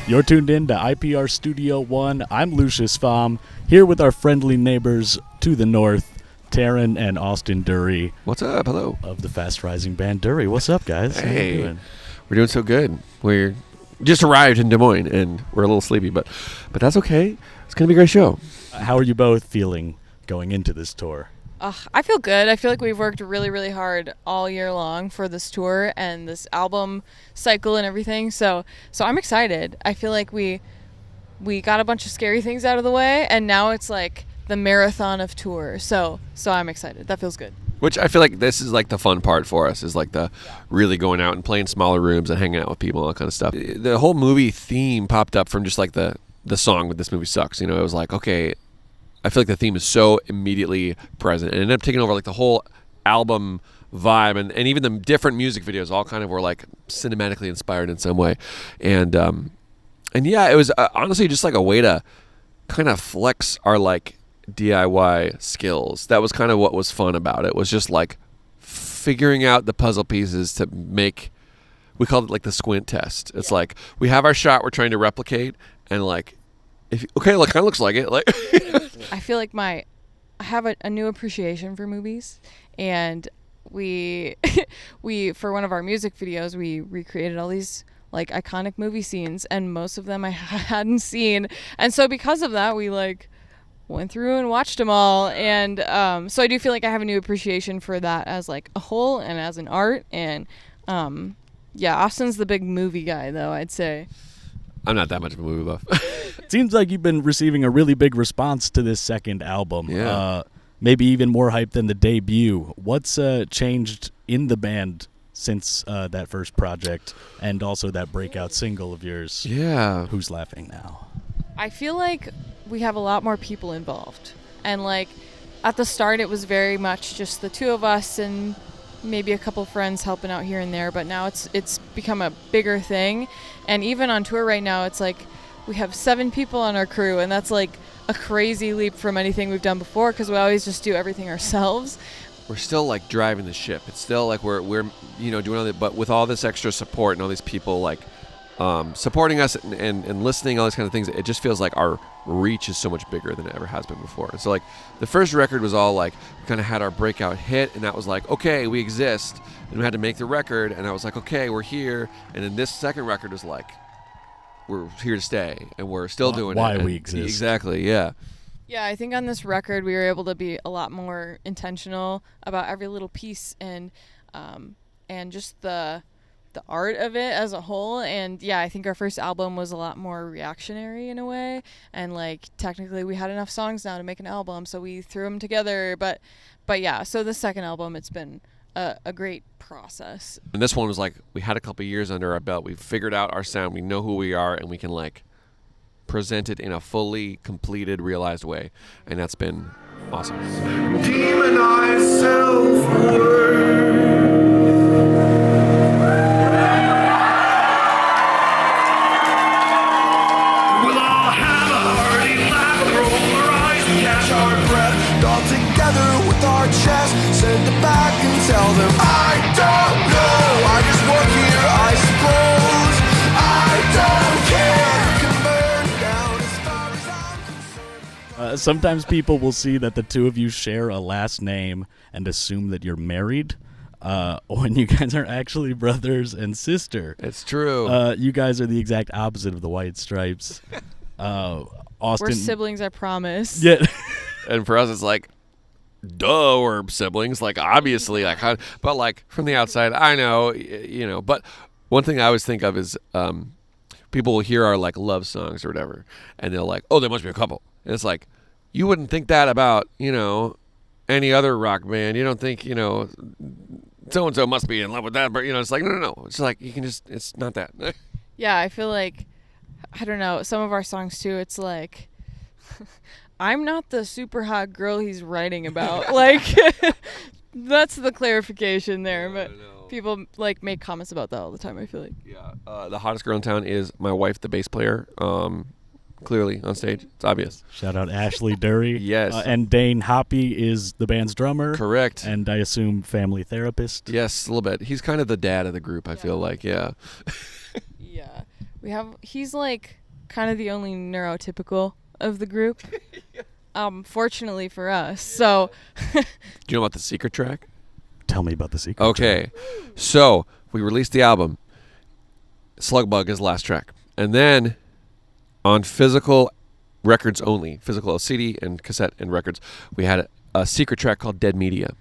You're tuned in to IPR Studio One. I'm Lucius Pham, here with our friendly neighbors to the north, Taryn and Austin Durry. What's up? Hello. Of the fast-rising band Durry. What's up, guys? Hey. How you doing? We're doing so good. We're just arrived in Des Moines, and we're a little sleepy, but that's okay. It's going to be a great show. How are you both feeling going into this tour? I feel good. I feel like we've worked really, really hard all year long for this tour and this album cycle and everything. So I'm excited. I feel like we got a bunch of scary things out of the way, and now it's like the marathon of tour. So I'm excited. That feels good. Which I feel like this is like the fun part for us, is like the really going out and playing smaller rooms and hanging out with people and all that kind of stuff. The whole movie theme popped up from just like the song "But This Movie Sucks." You know, it was like, okay, I feel like the theme is so immediately present, and it ended up taking over like the whole album vibe, and even the different music videos all kind of were like cinematically inspired in some way, and yeah, it was honestly just like a way to kind of flex our like DIY skills. That was kind of what was fun about it, was just like figuring out the puzzle pieces to make. We called it like the squint test. It's like we have our shot we're trying to replicate, and like, okay, look, kind of looks like it. Like, I feel like I have a new appreciation for movies, and we for one of our music videos, we recreated all these like iconic movie scenes, and most of them I hadn't seen, and so because of that, we like went through and watched them all, and so I do feel like I have a new appreciation for that as like a whole and as an art, and yeah, Austin's the big movie guy though, I'd say. I'm not that much of a movie buff. It seems like you've been receiving a really big response to this second album. Yeah. Maybe even more hype than the debut. What's changed in the band since that first project, and also that breakout single of yours? Yeah. Who's Laughing Now? I feel like we have a lot more people involved, and like at the start it was very much just the two of us and maybe a couple friends helping out here and there, but now it's become a bigger thing, and even on tour right now it's like we have 7 people on our crew, and that's like a crazy leap from anything we've done before, because we always just do everything ourselves. We're still like driving the ship. It's still like we're doing all that, but with all this extra support and all these people like supporting us and listening, all these kind of things, it just feels like our reach is so much bigger than it ever has been before. And so like the first record was all like we kind of had our breakout hit, and that was like, okay, we exist, and we had to make the record, and I was like, okay, we're here. And then this second record was like, we're here to stay, and we're still doing why it. we exist. Exactly, yeah. Yeah, I think on this record we were able to be a lot more intentional about every little piece, and just the art of it as a whole. And yeah, I think our first album was a lot more reactionary in a way, and like technically we had enough songs now to make an album, so we threw them together, but yeah, so the second album, it's been a great process. And this one was like, we had a couple years under our belt, we figured out our sound, we know who we are, and we can like present it in a fully completed, realized way, and that's been awesome. Demonize self-worth. We'll all have a hearty laugh, roll our eyes, and catch our breath, all together with our chest, send it back and tell them, I don't know, I just work here, I suppose, I don't care, we can burn down as far as I'm concerned. Sometimes people will see that the two of you share a last name and assume that you're married, when you guys are actually brothers and sister. It's true. You guys are the exact opposite of the White Stripes. Austin, We're siblings, I promise. Yeah. And for us, it's like, duh, we're siblings. Like, obviously, like, but like from the outside, I know, you know. But one thing I always think of is people will hear our like love songs or whatever, and they're like, oh, they must be a couple. And it's like, you wouldn't think that about, you know, any other rock band. You don't think, you know, so and so must be in love with that, but you know, it's like, no. It's like you can just, it's not that. Yeah, I feel like, I don't know, some of our songs too, it's like, I'm not the super hot girl he's writing about. Like, that's the clarification there. But people like make comments about that all the time, I feel like. Yeah. The hottest girl in town is my wife, the bass player. Clearly on stage, it's obvious. Shout out Ashley Durry. Yes. And Dane Hoppy is the band's drummer. Correct. And I assume family therapist. Yes, a little bit. He's kind of the dad of the group, I feel like, yeah. Yeah. He's like kind of the only neurotypical of the group. Fortunately for us. So Do you know about the secret track? Tell me about the secret. Okay, so we released the album. Slugbug is the last track. And then on physical records only, physical CD and cassette and records, we had a secret track called Dead Media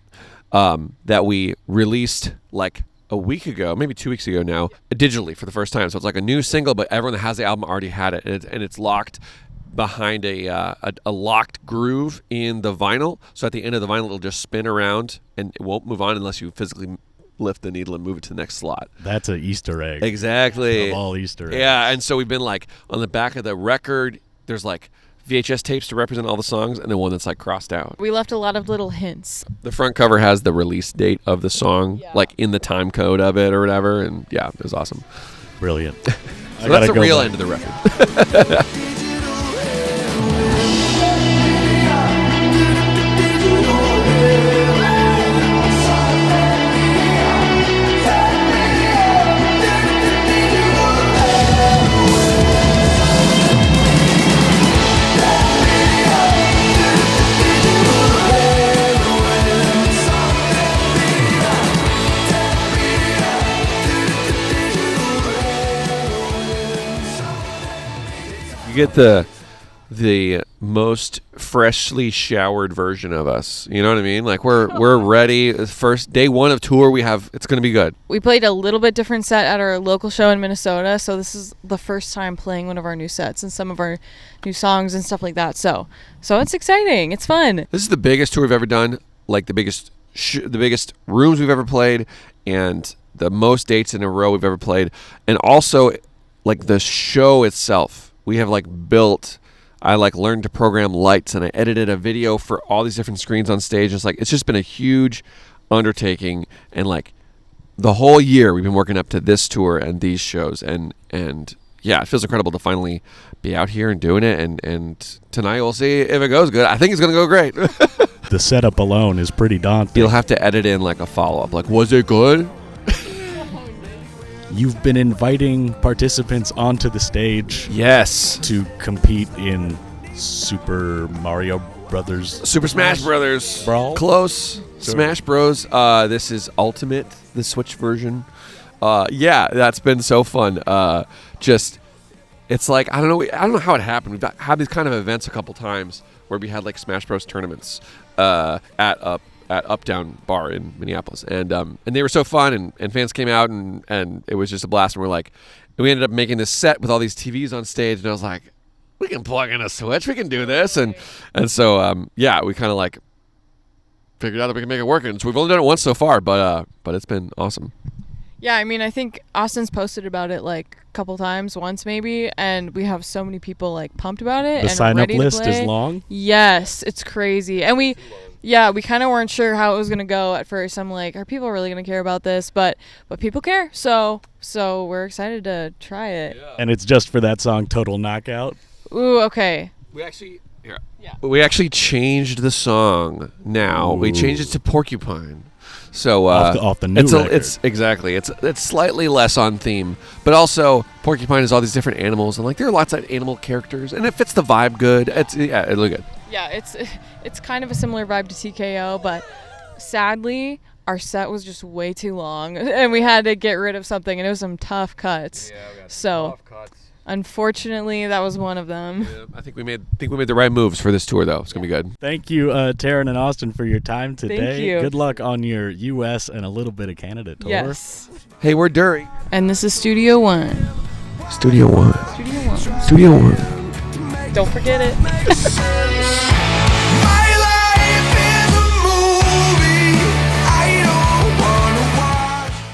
that we released like a week ago, maybe 2 weeks ago now, digitally for the first time. So it's like a new single, but everyone that has the album already had it, and it's locked behind a locked groove in the vinyl. So at the end of the vinyl, it'll just spin around, and it won't move on unless you physically lift the needle and move it to the next slot. That's an Easter egg. Exactly. Of all Easter eggs. Yeah, and so we've been like on the back of the record, there's like VHS tapes to represent all the songs, and then one that's like crossed out. we left a lot of little hints. The front cover has the release date of the song, like in the time code of it or whatever, and yeah, it was awesome. Brilliant. So that's the real end of the record. You get the most freshly showered version of us. You know what I mean? Like we're ready. First day one of tour, it's going to be good. We played a little bit different set at our local show in Minnesota, so this is the first time playing one of our new sets and some of our new songs and stuff like that. So it's exciting. It's fun. This is the biggest tour we've ever done. Like the biggest rooms we've ever played, and the most dates in a row we've ever played, and also like the show itself. We have I learned to program lights, and I edited a video for all these different screens on stage. It's just been a huge undertaking, and like the whole year we've been working up to this tour and these shows, and yeah, it feels incredible to finally be out here and doing it, and tonight we'll see if it goes good. I think it's going to go great. The setup alone is pretty daunting. You'll have to edit in like a follow-up, like, was it good? You've been inviting participants onto the stage. Yes. To compete in Super Mario Brothers. Super Smash Brothers. Brawl? Close. Sure. Smash Bros. This is Ultimate, the Switch version. Yeah, that's been so fun. It's like, I don't know how it happened. We've had these kind of events a couple times where we had like Smash Bros. Tournaments at Up Down Bar in Minneapolis, and they were so fun, and fans came out, and it was just a blast. And we ended up making this set with all these TVs on stage, and I was like, we can plug in a Switch, we can do this, and so yeah, we kind of like figured out that we can make it work, and so we've only done it once so far, but it's been awesome. Yeah, I mean, I think Austin's posted about it like a couple times, once maybe, and we have so many people like pumped about it. The and sign-up ready to list play. is long? Yes, it's crazy. And we kind of weren't sure how it was going to go at first. I'm like, are people really going to care about this? But people care, so we're excited to try it. Yeah. And it's just for that song, Total Knockout? Ooh, okay. We actually changed the song now. Ooh. We changed it to Porcupine. So off the new record. It's slightly less on theme, but also Porcupine is all these different animals, and like there are lots of animal characters, and it fits the vibe good. It look good. Yeah, it's kind of a similar vibe to TKO, but sadly our set was just way too long, and we had to get rid of something, and it was some tough cuts. Yeah, we got so tough cuts. Unfortunately, that was one of them. Yeah, I think we made the right moves for this tour, though. It's gonna be good. Thank you, Taryn and Austin, for your time today. Thank you. Good luck on your U.S. and a little bit of Canada tour. Yes. Hey, we're Durry. And this is Studio One. Studio One. Studio One. Studio One. Don't forget it.